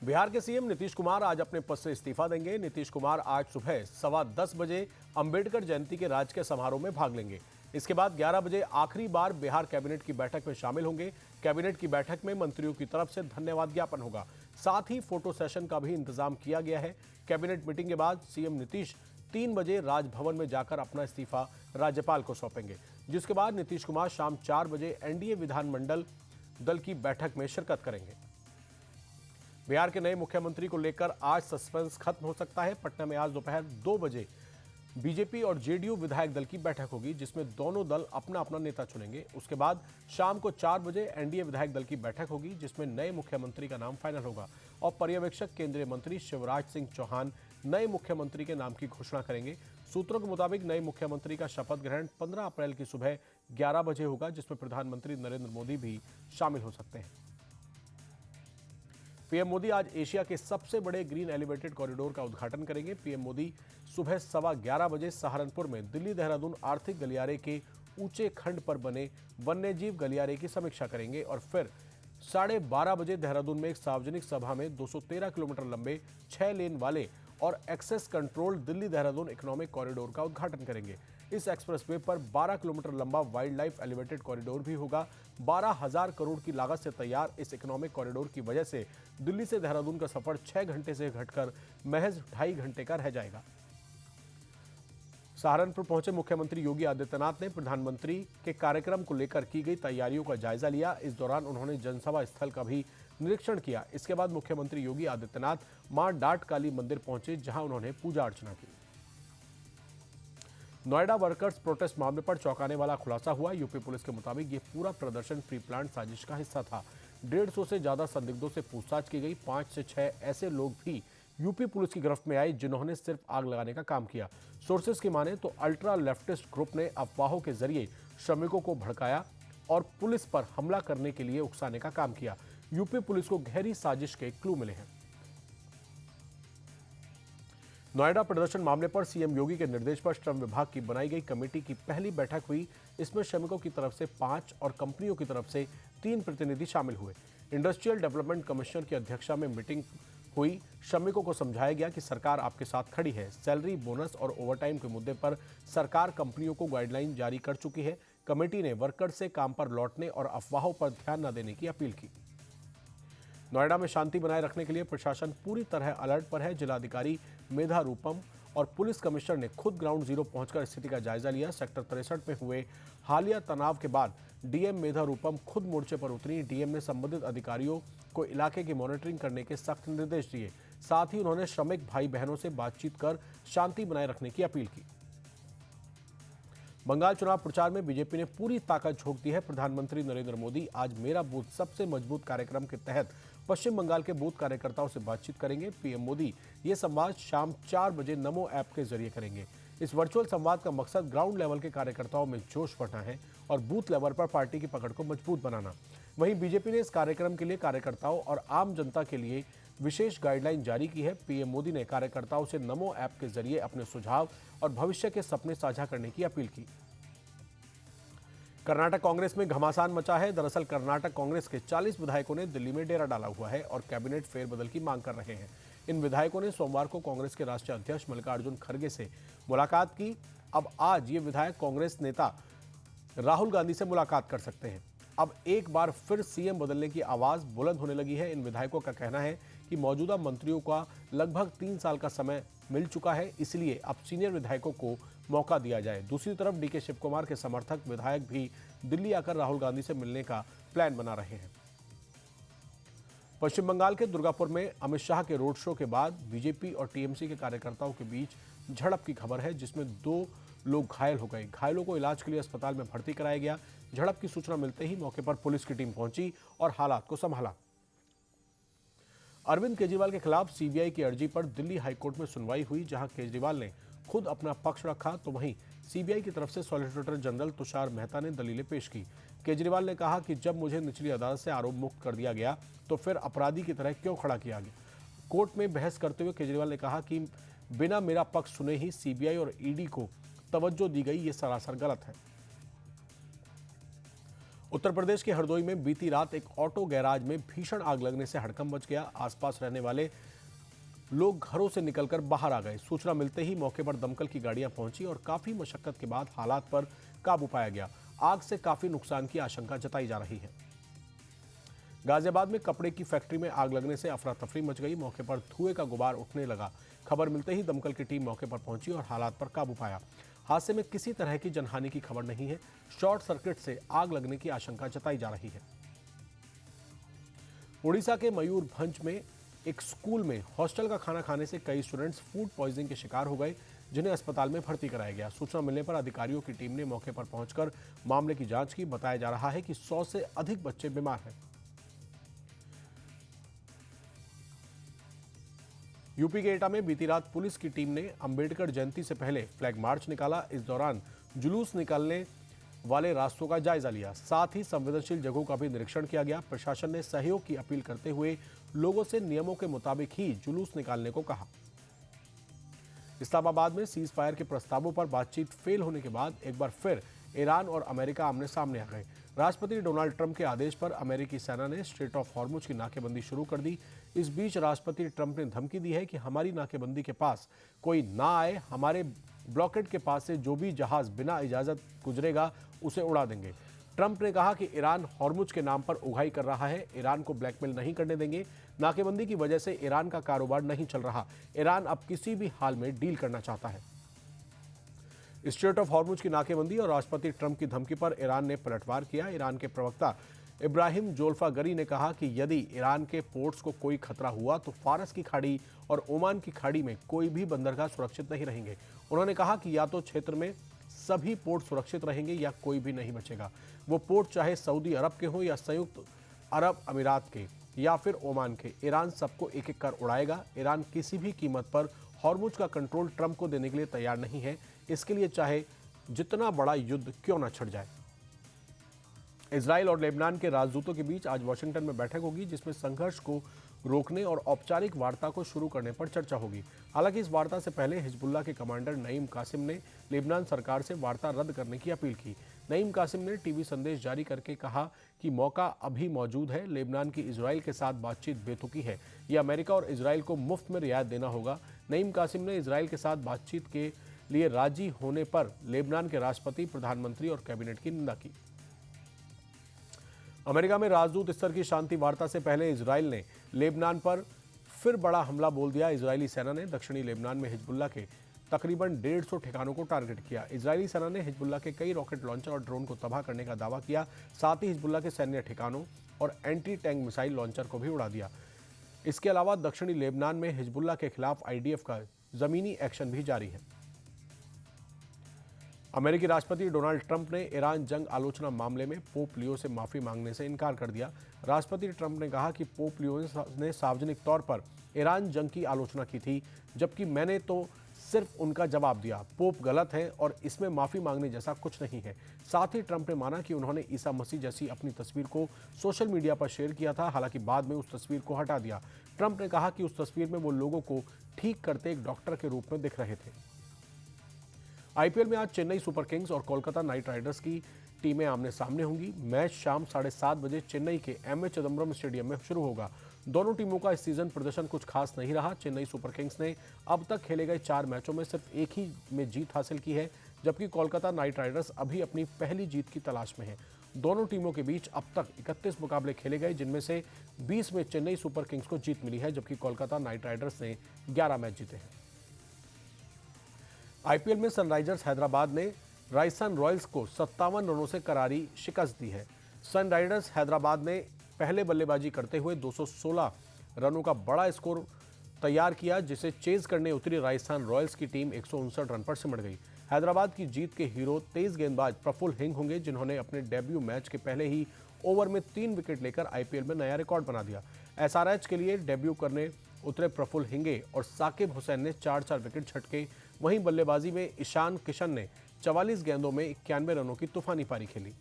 बिहार के सीएम नीतीश कुमार आज अपने पद से इस्तीफा देंगे। नीतीश कुमार आज सुबह 10:15 अंबेडकर जयंती के राजकीय समारोह में भाग लेंगे। इसके बाद 11 बजे आखिरी बार बिहार कैबिनेट की बैठक में शामिल होंगे। कैबिनेट की बैठक में मंत्रियों की तरफ से धन्यवाद ज्ञापन होगा। साथ ही फोटो सेशन का भी इंतजाम किया गया है। कैबिनेट मीटिंग के बाद सीएम नीतीश 3 बजे राजभवन में जाकर अपना इस्तीफा राज्यपाल को सौंपेंगे, जिसके बाद नीतीश कुमार शाम 4 बजे एनडीए विधानमंडल दल की बैठक में शिरकत करेंगे। बिहार के नए मुख्यमंत्री को लेकर आज सस्पेंस खत्म हो सकता है। पटना में आज दोपहर 2 बजे बीजेपी और जेडीयू विधायक दल की बैठक होगी, जिसमें दोनों दल अपना अपना नेता चुनेंगे। उसके बाद शाम को 4 बजे एनडीए विधायक दल की बैठक होगी, जिसमें नए मुख्यमंत्री का नाम फाइनल होगा और पर्यवेक्षक केंद्रीय मंत्री शिवराज सिंह चौहान नए मुख्यमंत्री के नाम की घोषणा करेंगे। सूत्रों के मुताबिक नए मुख्यमंत्री का शपथ ग्रहण 15 अप्रैल की सुबह 11 बजे होगा, जिसमें प्रधानमंत्री नरेंद्र मोदी भी शामिल हो सकते हैं। पीएम मोदी आज एशिया के सबसे बड़े ग्रीन एलिवेटेड कॉरिडोर का उद्घाटन करेंगे। पीएम मोदी सुबह 11:15 बजे सहारनपुर में दिल्ली देहरादून आर्थिक गलियारे के ऊंचे खंड पर बने वन्यजीव गलियारे की समीक्षा करेंगे और फिर 12:30 बजे देहरादून में एक सार्वजनिक सभा में 213 किलोमीटर लंबे 6 लेन वाले और access control Delhi Dehradun economic corridor का उद्घाटन करेंगे। इस एक्सप्रेसवे पर 12 किलोमीटर लंबा वाइल्ड लाइफ एलिवेटेड कॉरिडोर भी होगा। 12,000 करोड़ की लागत से तैयार इस इकोनॉमिक कॉरिडोर की वजह से दिल्ली से देहरादून का सफर 6 घंटे से घटकर महज 2.5 घंटे का रह जाएगा। सहारनपुर पहुंचे मुख्यमंत्री योगी आदित्यनाथ ने प्रधानमंत्री के कार्यक्रम को लेकर की गई तैयारियों का जायजा लिया। इस दौरान उन्होंने जनसभा स्थल का भी निरीक्षण किया। इसके बाद मुख्यमंत्री योगी आदित्यनाथ मां डाट काली मंदिर पहुंचे, जहां उन्होंने पूजा अर्चना की। नोएडा वर्कर्स प्रोटेस्ट मामले पर चौंकाने वाला खुलासा हुआ। यूपी पुलिस के मुताबिक ये पूरा प्रदर्शन प्री प्लान साजिश का हिस्सा था। 150 से ज्यादा संदिग्धों से पूछताछ की गई। 5 से 6 ऐसे लोग भी यूपी पुलिस की गिरफ्त में आए, जिन्होंने सिर्फ आग लगाने का काम किया। सोर्सेस की माने तो अल्ट्रा लेफ्टिस्ट ग्रुप ने अफवाहों के जरिए श्रमिकों को भड़काया और पुलिस पर हमला करने के लिए उकसाने का काम किया। यूपी पुलिस को गहरी साजिश के क्लू मिले हैं। नोएडा प्रदर्शन मामले पर सीएम योगी के निर्देश पर श्रम विभाग की बनाई गई कमेटी की पहली बैठक हुई। इसमें श्रमिकों की तरफ से 5 और कंपनियों की तरफ से 3 प्रतिनिधि शामिल हुए। इंडस्ट्रियल डेवलपमेंट कमिश्नर की अध्यक्षता में मीटिंग हुई। श्रमिकों को समझाया गया कि सरकार आपके साथ खड़ी है। सैलरी, बोनस और ओवरटाइम के मुद्दे पर सरकार कंपनियों को गाइडलाइन जारी कर चुकी है। कमेटी ने वर्कर्स से काम पर लौटने और अफवाहों पर ध्यान न देने की अपील की। नोएडा में शांति बनाए रखने के लिए प्रशासन पूरी तरह अलर्ट पर है। जिलाधिकारी मेधा रूपम और पुलिस कमिश्नर ने खुद ग्राउंड जीरो पहुंचकर स्थिति का जायजा लिया। सेक्टर 63 में हुए हालिया तनाव के बाद डीएम मेधा रूपम खुद मोर्चे पर उतरी। डीएम ने संबंधित अधिकारियों को इलाके की मॉनिटरिंग करने के सख्त निर्देश दिए। साथ ही उन्होंने श्रमिक भाई बहनों से बातचीत कर शांति बनाए रखने की अपील की। बंगाल चुनाव प्रचार में बीजेपी ने पूरी ताकत झोंक दी है। प्रधानमंत्री नरेंद्र मोदी आज मेरा बूथ सबसे मजबूत कार्यक्रम के तहत पश्चिम बंगाल के बूथ कार्यकर्ताओं से बातचीत करेंगे। पीएम मोदी ये संवाद शाम 4 बजे नमो ऐप के जरिए करेंगे। इस वर्चुअल संवाद का मकसद ग्राउंड लेवल के कार्यकर्ताओं में जोश भरना है और बूथ लेवल पर पार्टी की पकड़ को मजबूत बनाना। वहीं बीजेपी ने इस कार्यक्रम के लिए कार्यकर्ताओं और आम जनता के लिए विशेष गाइडलाइन जारी की है। पीएम मोदी ने कार्यकर्ताओं से नमो ऐप के जरिए अपने सुझाव और भविष्य के सपने साझा करने की अपील की। कर्नाटक कांग्रेस में घमासान मचा है। दरअसल कर्नाटक कांग्रेस के 40 विधायकों ने दिल्ली में डेरा डाला हुआ है और कैबिनेट फेरबदल की मांग कर रहे हैं। इन विधायकों ने सोमवार को कांग्रेस के राष्ट्रीय अध्यक्ष मल्लिकार्जुन खड़गे से मुलाकात की। अब आज ये विधायक कांग्रेस नेता राहुल गांधी से मुलाकात कर सकते हैं। अब एक बार फिर सीएम बदलने की आवाज बुलंद होने लगी है। इन विधायकों का कहना है कि मौजूदा मंत्रियों का लगभग 3 साल का समय मिल चुका है, इसलिए अब सीनियर विधायकों को मौका दिया जाए। दूसरी तरफ डीके शिव कुमार के समर्थक विधायक भी दिल्ली आकर राहुल गांधी से मिलने का प्लान बना रहे हैं। पश्चिम बंगाल के दुर्गापुर में अमित शाह के रोड शो के बाद बीजेपी और टीएमसी के कार्यकर्ताओं के बीच झड़प की खबर है, जिसमें 2 लोग घायल हो गए। घायलों को इलाज के लिए अस्पताल में भर्ती कराया गया। झड़प की सूचना मिलते ही मौके पर पुलिस की टीम पहुंची और हालात को संभाला। अरविंद केजरीवाल के खिलाफ सीबीआई की अर्जी पर दिल्ली हाईकोर्ट में सुनवाई हुई, जहां केजरीवाल ने खुद अपना पक्ष रखा, तो वहीं सीबीआई की तरफ से सॉलिसिटर जनरल तुषार मेहता ने दलीलें पेश की। केजरीवाल ने कहा कि जब मुझे निचली अदालत से आरोप मुक्त कर दिया गया तो फिर अपराधी की तरह क्यों खड़ा किया गया। कोर्ट में बहस करते हुए केजरीवाल ने कहा कि बिना मेरा पक्ष सुने ही सीबीआई और ईडी को तवज्जो दी गई, ये सरासर गलत है। उत्तर प्रदेश के हरदोई में बीती रात एक ऑटो गैराज में भीषण आग लगने से हड़कंप मच गया। आसपास रहने वाले लोग घरों से निकलकर बाहर आ गए। सूचना मिलते ही मौके पर दमकल की गाड़ियां पहुंची और काफी मशक्कत के बाद हालात पर काबू पाया गया। आग से काफी नुकसान की आशंका जताई जा रही है। गाजियाबाद में कपड़े की फैक्ट्री में आग लगने से अफरा तफरी मच गई। मौके पर धुएं का गुबार उठने लगा। खबर मिलते ही दमकल की टीम मौके पर पहुंची और हालात पर काबू पाया। हादसे में किसी तरह की जनहानि की खबर नहीं है। शॉर्ट सर्किट से आग लगने की आशंका जताई जा रही है। उड़ीसा के मयूरभंज में एक स्कूल में हॉस्टल का खाना खाने से कई स्टूडेंट्स फूड पॉइजनिंग के शिकार हो गए, जिन्हें अस्पताल में भर्ती कराया गया। सूचना मिलने पर अधिकारियों की टीम ने मौके पर पहुंचकर मामले की जांच की। बताया जा रहा है कि 100 से अधिक बच्चे बीमार हैं। यूपी के एटा में बीती रात पुलिस की टीम ने अंबेडकर जयंती से पहले फ्लैग मार्च निकाला। इस दौरान जुलूस निकालने वाले रास्तों का जायजा लिया। साथ ही संवेदनशील जगहों का भी निरीक्षण किया गया। प्रशासन ने सहयोग की अपील करते हुए लोगों से नियमों के मुताबिक ही जुलूस निकालने को कहा। इस्लामाबाद में सीज फायर के प्रस्तावों पर बातचीत फेल होने के बाद एक बार फिर ईरान और अमेरिका आमने सामने आ गए। राष्ट्रपति डोनाल्ड ट्रंप के आदेश पर अमेरिकी सेना ने स्ट्रेट ऑफ हॉर्मुज की नाकेबंदी शुरू कर दी। इस बीच राष्ट्रपति ट्रंप ने धमकी दी है कि हमारी नाकेबंदी के पास कोई ना आए, हमारे ब्लॉकेड के पास से जो भी जहाज बिना इजाजत गुजरेगा उसे उड़ा देंगे। ट्रंप ने कहा कि ईरान हॉर्मुज के नाम पर उगाही कर रहा है। ईरान को ब्लैकमेल नहीं करने देंगे। नाकेबंदी की वजह से ईरान का कारोबार नहीं चल रहा। ईरान अब किसी भी हाल में डील करना चाहता है। स्ट्रेट ऑफ हॉर्मुज की नाकेबंदी और राष्ट्रपति ट्रंप की धमकी पर ईरान ने पलटवार किया। ईरान के प्रवक्ता इब्राहिम जोल्फागरी ने कहा कि यदि ईरान के पोर्ट्स को कोई खतरा हुआ तो फारस की खाड़ी और ओमान की खाड़ी में कोई भी बंदरगाह सुरक्षित नहीं रहेंगे। उन्होंने कहा कि या तो क्षेत्र में सभी पोर्ट सुरक्षित रहेंगे या कोई भी नहीं बचेगा। वो पोर्ट चाहे सऊदी अरब के हों या संयुक्त अरब अमीरात के या फिर ओमान के, ईरान सबको एक एक कर उड़ाएगा। ईरान किसी भी कीमत पर हॉर्मुज का कंट्रोल ट्रंप को देने के लिए तैयार नहीं है, इसके लिए चाहे जितना बड़ा युद्ध क्यों न छिड़ जाए। इजराइल और लेबनान के राजदूतों के बीच आज वाशिंगटन में बैठक होगी, जिसमें संघर्ष को रोकने और औपचारिक वार्ता को शुरू करने पर चर्चा होगी। हालांकि इस वार्ता से पहले हिजबुल्लाह के कमांडर नईम कासिम ने लेबनान सरकार से वार्ता रद्द करने की अपील की। नईम कासिम ने टीवी संदेश जारी करके कहा कि मौका अभी मौजूद है। लेबनान की इजराइल के साथ बातचीत बेतुकी है। यह अमेरिका और इजराइल को मुफ्त में रियायत देना होगा। नईम कासिम ने इजराइल के साथ बातचीत के लिए राजी होने पर लेबनान के राष्ट्रपति, प्रधानमंत्री और कैबिनेट की निंदा की। अमेरिका में राजदूत स्तर की शांति वार्ता से पहले इजराइल ने लेबनान पर फिर बड़ा हमला बोल दिया। इजरायली सेना ने दक्षिणी लेबनान में हिजबुल्लाह के तकरीबन 150 ठिकानों को टारगेट किया। इजरायली सेना ने हिजबुल्लाह के कई रॉकेट लॉन्चर और ड्रोन को तबाह करने का दावा किया। साथ ही हिजबुल्लाह के सैन्य ठिकानों और एंटी टैंक मिसाइल लॉन्चर को भी उड़ा दिया। इसके अलावा दक्षिणी लेबनान में हिजबुल्लाह के खिलाफ आईडीएफ का जमीनी एक्शन भी जारी है। अमेरिकी राष्ट्रपति डोनाल्ड ट्रंप ने ईरान जंग आलोचना मामले में पोप लियो से माफी मांगने से इनकार कर दिया। राष्ट्रपति ट्रंप ने कहा कि पोप लियो ने सार्वजनिक तौर पर ईरान जंग की आलोचना की थी, जबकि मैंने तो सिर्फ उनका जवाब दिया। पोप गलत है और इसमें माफी मांगने जैसा कुछ नहीं है। साथ ही ट्रंप ने माना कि उन्होंने ईसा मसीह जैसी अपनी तस्वीर को सोशल मीडिया पर शेयर किया था, हालांकि बाद में उस तस्वीर को हटा दिया। ट्रंप ने कहा कि उस तस्वीर में वो लोगों को ठीक करते एक डॉक्टर के रूप में दिख रहे थे। आईपीएल में आज चेन्नई सुपर किंग्स और कोलकाता नाइट राइडर्स की टीमें आमने सामने होंगी। मैच शाम 7:30 बजे चेन्नई के एमए चिदम्बरम स्टेडियम में शुरू होगा। दोनों टीमों का इस सीजन प्रदर्शन कुछ खास नहीं रहा। चेन्नई सुपर किंग्स ने अब तक खेले गए 4 मैचों में सिर्फ एक ही में जीत हासिल की है, जबकि कोलकाता नाइट राइडर्स अभी अपनी पहली जीत की तलाश में है। दोनों टीमों के बीच अब तक 31 मुकाबले खेले गए, जिनमें से 20 में चेन्नई सुपर किंग्स को जीत मिली है, जबकि कोलकाता नाइट राइडर्स ने 11 मैच जीते हैं। आईपीएल में सनराइजर्स हैदराबाद ने राजस्थान रॉयल्स को 57 रनों से करारी शिकस्त दी है। सनराइजर्स हैदराबाद ने पहले बल्लेबाजी करते हुए 216 रनों का बड़ा स्कोर तैयार किया, जिसे चेज करने उतरी राजस्थान रॉयल्स की टीम 159 रन पर सिमट गई। हैदराबाद की जीत के हीरो तेज गेंदबाज प्रफुल्ल हिंग होंगे, जिन्होंने अपने डेब्यू मैच के पहले ही ओवर में 3 विकेट लेकर आईपीएल में नया रिकॉर्ड बना दिया। एसआरएच के लिए डेब्यू करने उतरे प्रफुल्ल हिंगे और साकिब हुसैन ने 4-4 विकेट झटके। वहीं बल्लेबाजी में ईशान किशन ने 44 गेंदों में 91 रनों की तूफानी पारी खेली।